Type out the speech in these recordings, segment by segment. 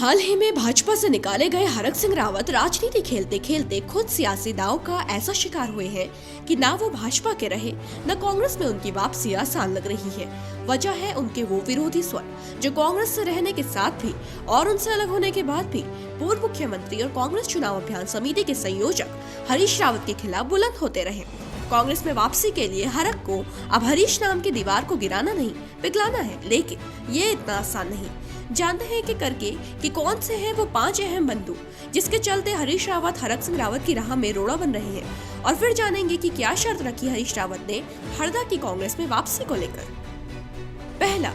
हाल ही में भाजपा से निकाले गए हरक सिंह रावत राजनीति खेलते खेलते खुद सियासी दांव का ऐसा शिकार हुए हैं कि ना वो भाजपा के रहे न कांग्रेस में उनकी वापसी आसान लग रही है। वजह है उनके वो विरोधी स्वर जो कांग्रेस से रहने के साथ भी और उनसे अलग होने के बाद भी पूर्व मुख्यमंत्री और कांग्रेस चुनाव अभियान समिति के संयोजक हरीश रावत के खिलाफ बुलंद होते रहे। कांग्रेस में वापसी के लिए हरक को अब हरीश नाम की दीवार को गिराना नहीं पिघलाना है, लेकिन ये इतना आसान नहीं। जानते हैं कि करके कि कौन से हैं वो 5 अहम बंधु जिसके चलते हरीश रावत हरक सिंह रावत की राह में रोड़ा बन रहे हैं, और फिर जानेंगे कि क्या शर्त रखी हरीश रावत ने हरदा की कांग्रेस में वापसी को लेकर। पहला,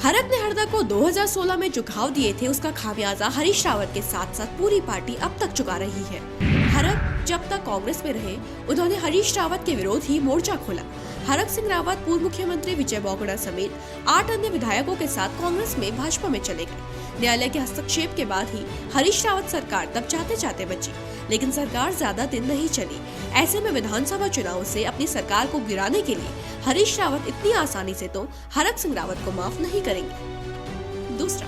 हरक ने हरदा को 2016 में जो घाव दिए थे उसका खामियाजा हरीश रावत के साथ साथ पूरी पार्टी अब तक चुका रही है। हरक जब तक कांग्रेस में रहे उन्होंने हरीश रावत के विरोध ही मोर्चा खोला। हरक सिंह रावत पूर्व मुख्यमंत्री विजय बोगड़ा समेत 8 अन्य विधायकों के साथ कांग्रेस में भाजपा में चले गए। न्यायालय के हस्तक्षेप के बाद ही हरीश रावत सरकार तब चाहते चाहते बची, लेकिन सरकार ज्यादा दिन नहीं चली। ऐसे में विधानसभा चुनाव से अपनी सरकार को गिराने के लिए हरीश रावत इतनी आसानी से तो हरक सिंह रावत को माफ नहीं करेंगे। दूसरा,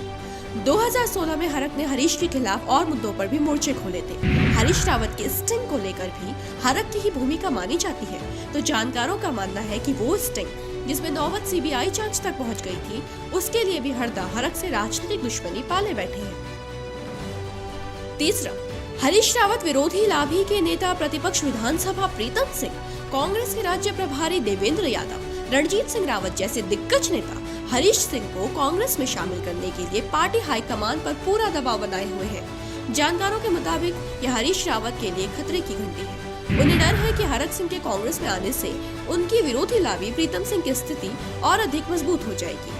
2016 में हरक ने हरीश के खिलाफ और मुद्दों पर भी मोर्चे खोले थे। हरीश रावत के स्टिंग को लेकर भी हरक की ही भूमिका मानी जाती है, तो जानकारों का मानना है कि वो स्टिंग जिसमें नौबत सीबीआई जांच तक पहुंच गई थी, उसके लिए भी हरदा हरक से राजनीतिक दुश्मनी पाले बैठे हैं। तीसरा, हरीश रावत विरोधी लाभी के नेता प्रतिपक्ष विधानसभा प्रीतम सिंह, कांग्रेस के राज्य प्रभारी देवेंद्र यादव, रणजीत सिंह रावत जैसे दिग्गज नेता हरीश सिंह को कांग्रेस में शामिल करने के लिए पार्टी हाईकमान पर पूरा दबाव बनाए हुए हैं। जानकारों के मुताबिक यह हरीश रावत के लिए खतरे की घंटी है। उन्हें डर है कि हरक सिंह के कांग्रेस में आने से उनकी विरोधी लाभी प्रीतम सिंह की स्थिति और अधिक मजबूत हो जाएगी।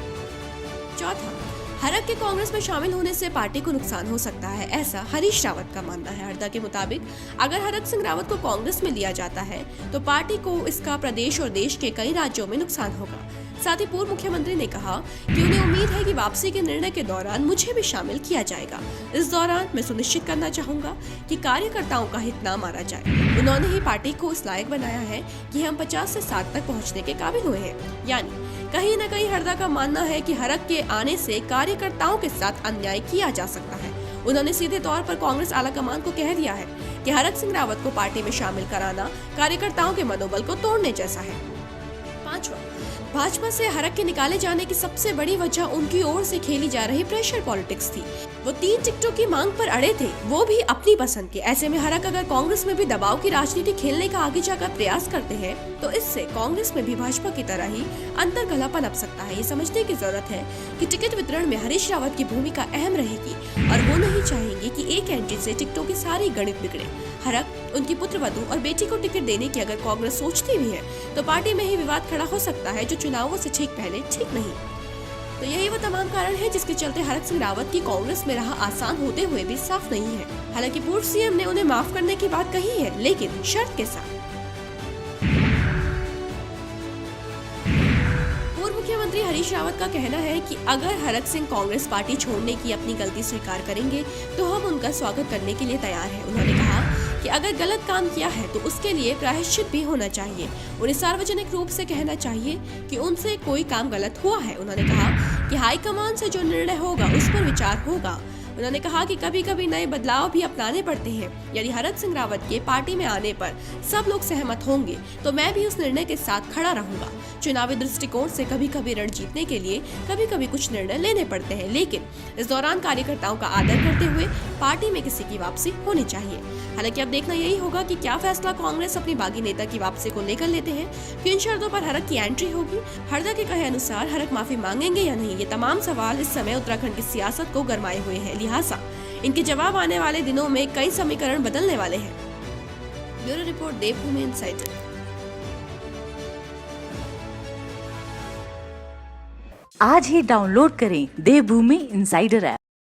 चौथा, हरक के कांग्रेस में शामिल होने से पार्टी को नुकसान हो सकता है, ऐसा हरीश रावत का मानना है। हरदा के मुताबिक अगर हरक सिंह रावत को कांग्रेस में लिया जाता है तो पार्टी को इसका प्रदेश और देश के कई राज्यों में नुकसान होगा। साथ ही पूर्व मुख्यमंत्री ने कहा कि उन्हें उम्मीद है कि वापसी के निर्णय के दौरान मुझे भी शामिल किया जाएगा। इस दौरान मैं सुनिश्चित करना चाहूंगा कि कार्यकर्ताओं का हित ना मारा जाए। उन्होंने ही पार्टी को इस लायक बनाया है कि हम 50 से 60 तक पहुंचने के काबिल हुए हैं। यानी कहीं न कहीं हरदा का मानना है कि हरक के आने से कार्यकर्ताओं के साथ अन्याय किया जा सकता है। उन्होंने सीधे तौर पर कांग्रेस आलाकमान को कह दिया है कि हरक सिंह रावत को पार्टी में शामिल कराना कार्यकर्ताओं के मनोबल को तोड़ने जैसा है। पांचवा, भाजपा से हरक के निकाले जाने की सबसे बड़ी वजह उनकी ओर से खेली जा रही प्रेशर पॉलिटिक्स थी। वो 3 टिकटों की मांग पर अड़े थे, वो भी अपनी पसंद के। ऐसे में हरक अगर कांग्रेस में भी दबाव की राजनीति खेलने का आगे जाकर प्रयास करते हैं तो इससे कांग्रेस में भी भाजपा की तरह ही अंतर्कलह पनप सकता है। ये समझने की जरूरत है कि टिकट वितरण में हरीश रावत की भूमिका अहम रहेगी और वो नहीं चाहेंगे कि एक एंट्री से टिकटों की सारी गणित बिगड़े। हरक, उनकी पुत्रवधू और बेटी को टिकट देने की अगर कांग्रेस सोचती भी है तो पार्टी में ही विवाद खड़ा हो सकता है, जो चुनावों से ठीक पहले ठीक नहीं। तो यही वो तमाम कारण है जिसके चलते हरक सिंह रावत की कांग्रेस में राह आसान होते हुए भी साफ नहीं है। हालांकि पूर्व सीएम ने उन्हें माफ करने की बात कही है, लेकिन शर्त के साथ। पूर्व मुख्यमंत्री हरीश रावत का कहना है कि अगर हरक सिंह कांग्रेस पार्टी छोड़ने की अपनी गलती स्वीकार करेंगे तो हम उनका स्वागत करने के लिए तैयार हैं। उन्होंने कहा कि अगर गलत काम किया है तो उसके लिए प्रायश्चित भी होना चाहिए। उन्हें सार्वजनिक रूप से कहना चाहिए कि उनसे कोई काम गलत हुआ है। उन्होंने कहा कि हाईकमान से जो निर्णय होगा उस पर विचार होगा। उन्होंने कहा कि कभी कभी नए बदलाव भी अपनाने पड़ते हैं। यदि हरक सिंह रावत के पार्टी में आने पर सब लोग सहमत होंगे तो मैं भी उस निर्णय के साथ खड़ा रहूंगा। चुनावी दृष्टिकोण से कभी कभी रण जीतने के लिए कभी कभी कुछ निर्णय लेने पड़ते हैं, लेकिन इस दौरान कार्यकर्ताओं का आदर करते हुए पार्टी में किसी की वापसी होनी चाहिए। हालांकि अब देखना यही होगा कि क्या फैसला कांग्रेस अपनी बागी नेता की वापसी को लेकर लेते हैं, किन शर्तों पर हरक की एंट्री होगी, हरदा के कहे अनुसार हरक माफी मांगेंगे या नहीं। ये तमाम सवाल इस समय उत्तराखंड की सियासत को गरमाए हुए हैं, लिहाजा इनके जवाब आने वाले दिनों में कई समीकरण बदलने वाले हैं। ब्यूरो रिपोर्ट, देवभूमि इनसाइडर। आज ही डाउनलोड करें देवभूमि इनसाइडर ऐप।